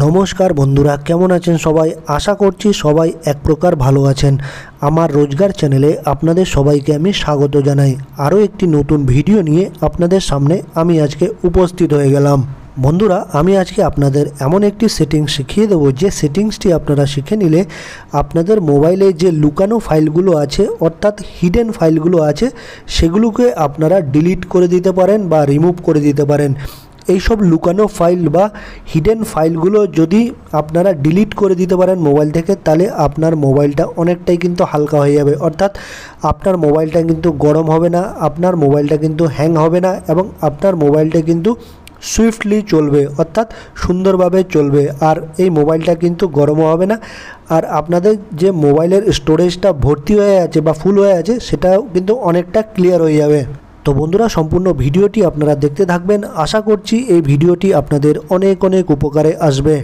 নমস্কার বন্ধুরা, কেমন আছেন সবাই? আশা করছি সবাই এক প্রকার ভালো আছেন। আমার রোজগার চ্যানেলে আপনাদের সবাইকে আমি স্বাগত জানাই। আরও একটি নতুন ভিডিও নিয়ে আপনাদের সামনে আমি আজকে উপস্থিত হয়ে গেলাম। বন্ধুরা, আমি আজকে আপনাদের এমন একটি সেটিংস শিখিয়ে দেবো যে সেটিংসটি আপনারা শিখে নিলে আপনাদের মোবাইলে যে লুকানো ফাইলগুলো আছে অর্থাৎ হিডেন ফাইলগুলো আছে সেগুলোকে আপনারা ডিলিট করে দিতে পারেন বা রিমুভ করে দিতে পারেন। এইসব লুকানো ফাইল বা হিডেন ফাইলগুলো যদি আপনারা ডিলিট করে দিতে পারেন মোবাইল থেকে, তাহলে আপনার মোবাইলটা অনেকটাই কিন্তু হালকা হয়ে যাবে। অর্থাৎ আপনার মোবাইলটা কিন্তু গরম হবে না, আপনার মোবাইলটা কিন্তু হ্যাং হবে না এবং আপনার মোবাইলটা কিন্তু সুইফটলি চলবে, অর্থাৎ সুন্দরভাবে চলবে। আর এই মোবাইলটা কিন্তু গরমও হবে না। আর আপনাদের যে মোবাইলের স্টোরেজটা ভর্তি হয়ে আছে বা ফুল হয়ে আছে সেটাও কিন্তু অনেকটা ক্লিয়ার হয়ে যাবে। তো বন্ধুরা, সম্পূর্ণ ভিডিওটি আপনারা দেখতে থাকবেন। আশা করছি এই ভিডিওটি আপনাদের অনেক অনেক উপকারে আসবে।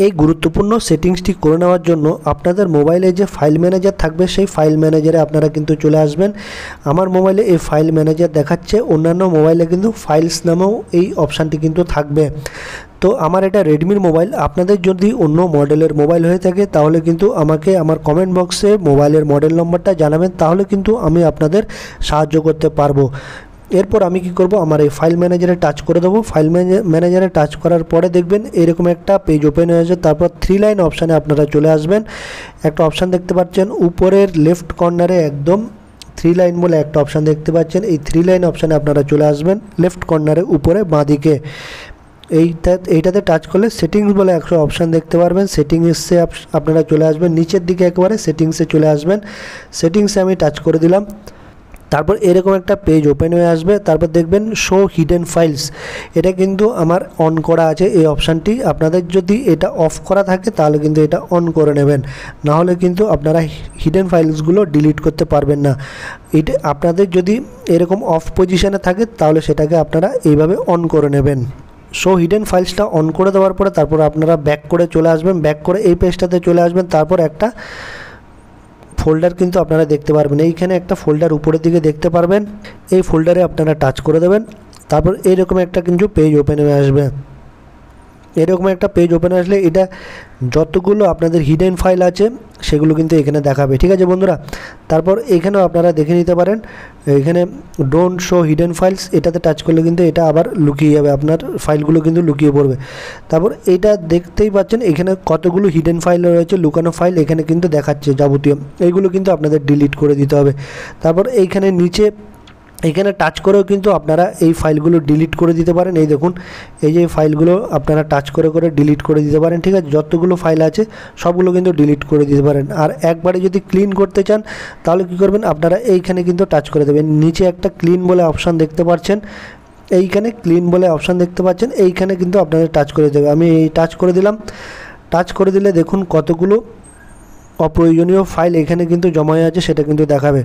এই গুরুত্বপূর্ণ সেটিংসটি করে নেওয়ার জন্য আপনাদের মোবাইলে যে ফাইল ম্যানেজার থাকবে সেই ফাইল ম্যানেজারে আপনারা কিন্তু চলে আসবেন। আমার মোবাইলে এই ফাইল ম্যানেজার দেখাচ্ছে, অন্যান্য মোবাইলে কিন্তু ফাইলস নামেও এই অপশানটি কিন্তু থাকবে। তো আমার এটা রেডমির মোবাইল। আপনাদের যদি অন্য মডেলের মোবাইল হয়ে থাকে তাহলে কিন্তু আমাকে আমার কমেন্ট বক্সে মোবাইলের মডেল নম্বরটা জানাবেন, তাহলে কিন্তু আমি আপনাদের সাহায্য করতে পারবো। এরপর আমি কি করব, আমার এই ফাইল ম্যানেজারে টাচ করে দেবো। ফাইল ম্যানেজারে টাচ করার পরে দেখবেন এরকম একটা পেজ ওপেন হয়ে যাবে। তারপর 3 লাইন অপশানে আপনারা চলে আসবেন। একটা অপশান দেখতে পাচ্ছেন উপরের লেফট কর্নারে, একদম 3 লাইন বলে একটা অপশান দেখতে পাচ্ছেন। এই 3 লাইন অপশানে আপনারা চলে আসবেন লেফট কর্নারে উপরে বাঁদিকে। এইটাতে টাচ করলে সেটিংস বলে একটা অপশান দেখতে পারবেন। সেটিংসে আপনারা চলে আসবেন, নিচের দিকে একেবারে সেটিংসে চলে আসবেন। সেটিংসে আমি টাচ করে দিলাম। তারপর এরকম একটা পেজ ওপেন হয়ে আসবে। তারপর দেখবেন শো হিডেন ফাইলস, এটা কিন্তু আমার অন করা আছে এই অপশানটি। আপনাদের যদি এটা অফ করা থাকে তাহলে কিন্তু এটা অন করে নেবেন, না হলে কিন্তু আপনারা হিডেন ফাইলসগুলো ডিলিট করতে পারবেন না। এটা আপনাদের যদি এরকম অফ পজিশানে থাকে তাহলে সেটাকে আপনারা এইভাবে অন করে নেবেন। শো হিডেন ফাইলসটা অন করে দেওয়ার পরে তারপর আপনারা ব্যাক করে চলে আসবেন। ব্যাক করে এই পেজটাতে চলে আসবেন। তারপর একটা ফোল্ডার কিন্তু আপনারা দেখতে পারবেন, এইখানে একটা ফোল্ডার উপরের দিকে দেখতে পারবেন। এই ফোল্ডারে আপনারা টাচ করে দেবেন। তারপর এইরকম একটা কিন্তু পেজ ওপেন হয়ে আসবে। এরকম একটা পেজ ওপেন আসলে এটা যতগুলো আপনাদের হিডেন ফাইল আছে সেগুলো কিন্তু এখানে দেখাবে। ঠিক আছে বন্ধুরা, তারপর এখানেও আপনারা দেখে নিতে পারেন, এখানে ডোন্ট শো হিডেন ফাইলস, এটাতে টাচ করলে কিন্তু এটা আবার লুকিয়ে যাবে, আপনার ফাইলগুলো কিন্তু লুকিয়ে পড়বে। তারপর এটা দেখতেই পাচ্ছেন এখানে কতগুলো হিডেন ফাইল রয়েছে, লুকানো ফাইল এখানে কিন্তু দেখাচ্ছে যাবতীয়, এইগুলো কিন্তু আপনাদের ডিলিট করে দিতে হবে। তারপর এইখানে নিচে এখানে টাচ করেও কিন্তু আপনারা এই ফাইলগুলো ডিলিট করে দিতে পারেন। এই দেখুন, এই যে ফাইলগুলো আপনারা টাচ করে করে ডিলিট করে দিতে পারেন। ঠিক আছে, যতগুলো ফাইল আছে সবগুলো কিন্তু ডিলিট করে দিতে পারেন। আর একবারে যদি ক্লিন করতে চান তাহলে কি করবেন, আপনারা এইখানে কিন্তু টাচ করে দেবেন। নিচে একটা ক্লিন বলে অপশান দেখতে পাচ্ছেন, এইখানে ক্লিন বলে অপশান দেখতে পাচ্ছেন, এইখানে কিন্তু আপনাদের টাচ করে দেবে। আমি এই টাচ করে দিলাম। টাচ করে দিলে দেখুন কতগুলো অপ্রয়োজনীয় ফাইল এখানে কিন্তু জমা হয়ে আছে সেটা কিন্তু দেখাবে।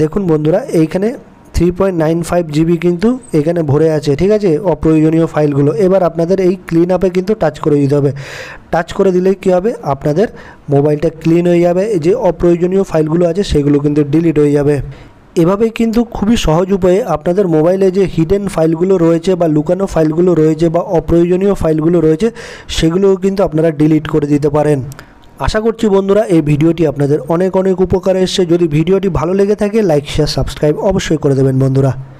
দেখুন বন্ধুরা, এইখানে 3.95 GB কিন্তু এখানে ভরে আছে। ঠিক আছে, অপ্রয়োজনীয় ফাইলগুলো। এবার আপনাদের এই ক্লিন আপে কিন্তু টাচ করে দিতে হবে। টাচ করে দিলেই কী হবে, আপনাদের মোবাইলটা ক্লিন হয়ে যাবে, যে অপ্রয়োজনীয় ফাইলগুলো আছে সেগুলো কিন্তু ডিলিট হয়ে যাবে। এভাবেই কিন্তু খুবই সহজ উপায়ে আপনাদের মোবাইলে যে হিডেন ফাইলগুলো রয়েছে বা লুকানো ফাইলগুলো রয়েছে বা অপ্রয়োজনীয় ফাইলগুলো রয়েছে সেগুলোও কিন্তু আপনারা ডিলিট করে দিতে পারেন। আশা করছি বন্ধুরা এই ভিডিওটি আপনাদের অনেক অনেক উপকারে এসেছে। যদি ভিডিওটি ভালো লেগে থাকে লাইক শেয়ার সাবস্ক্রাইব অবশ্যই করে দেবেন বন্ধুরা।